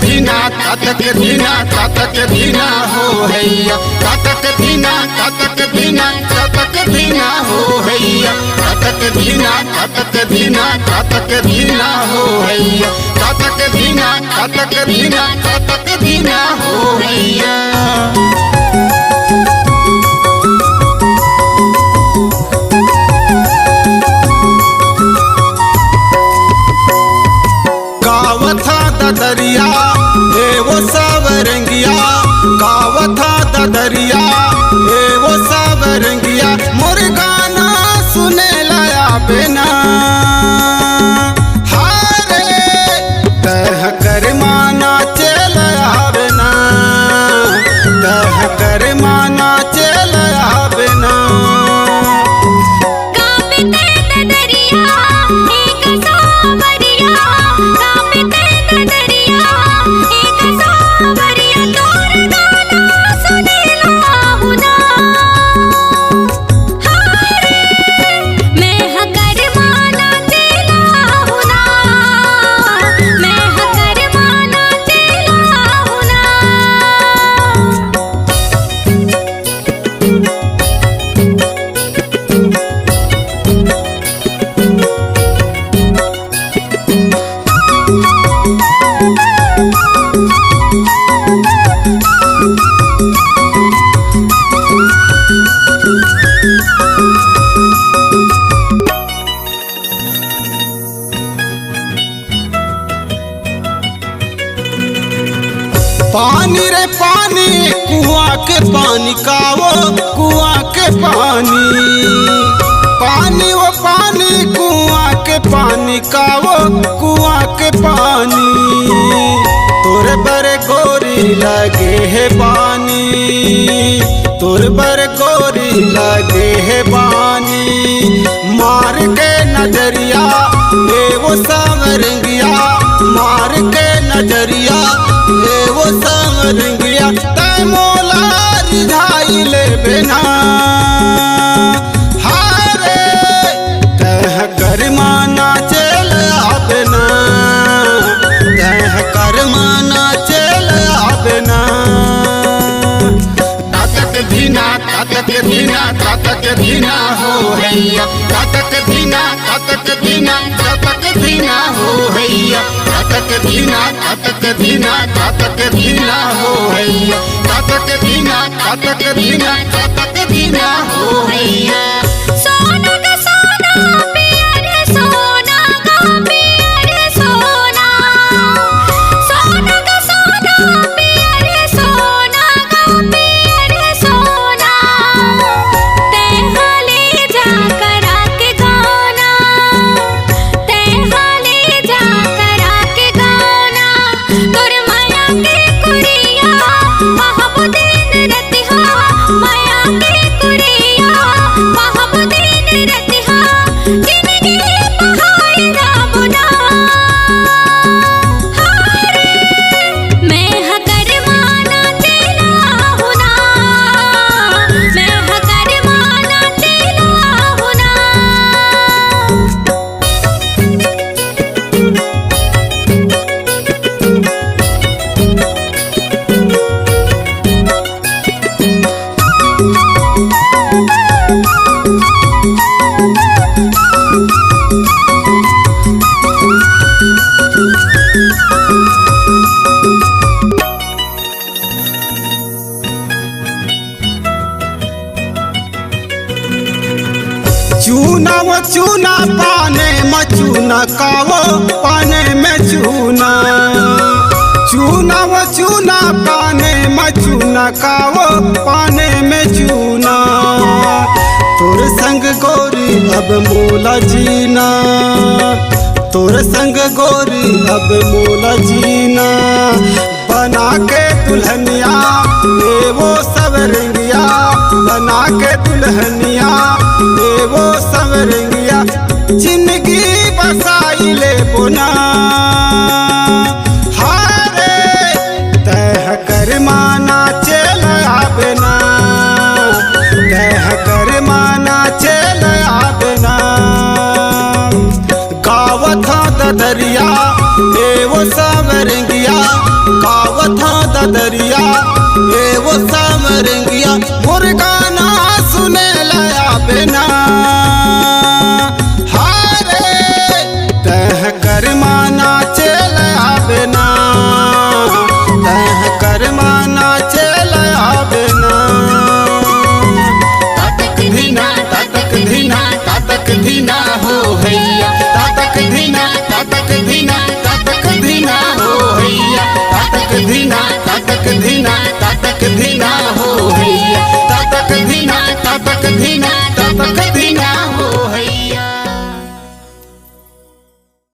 धीना कातक धीना हो हैया कातक धीना हो हैया कातक धीना हो हैया कातक धीना हो हैया। दरिया हे वो सावरंगिया गावथा दरिया हे वो सावरंगिया मोर गाना सुने लाया बिना हारे तह कर माना चलया बिना तह कर माना चलया बिना पानी रे पानी कुआं के पानी का वो कुआं के पानी पानी वो पानी कुआं के पानी का वो कुआं के पानी तोर बर गोरी लगे है पानी तोर बर गोरी लगे है पानी मार के नजरिया ये वो सावरंगिया मार के नजरिया ये वो सावरंगिया तै मोला रिझाई ले बिना हारे तह कर माना चल बिना तह कर माना चल बिना कातक धीना हो हैया कातक धीना हो हैया कातक धीना हो हैया कातक धीना हो हैया। सोना का सोना प्यार सोना का प्यार सोना सोना का सोना प्यार सोना का प्यार सोना ते हाले जा करा के गाना ते हाले जा करा के गाना तोर माया के कुड़िया महबूदीन रतिहा माया के कुड़िया महबूदीन रतिहा जिंदगी पहाड़ रामुना हारे मैं हकर माना तेला हुना मैं हकर माना तेला हुना। चूना वो चूना पाने में चूना कावो पाने में चूना चूना वो चूना पाने में चूना कावो पाने में चूना तोर संग गोरी अब मोला जीना तोर संग गोरी अब मोला जीना बना के दुल्हनिया ये वो सावरंगिया बना के दुल्हनिया ये वो सावरंगिया जिंदगी बसाई ले बुना हारे तह कर माना चल बिना तह कर माना चल बिना गावथा दरिया ये वो सावरंगिया सामरंगिया मुर्गा ना सुने लया बिना हारे तह कर माना चलया बिना तह कर माना चलया बिना तातक धीना हो हैया तातक धीना हो हैया तातक धीना हो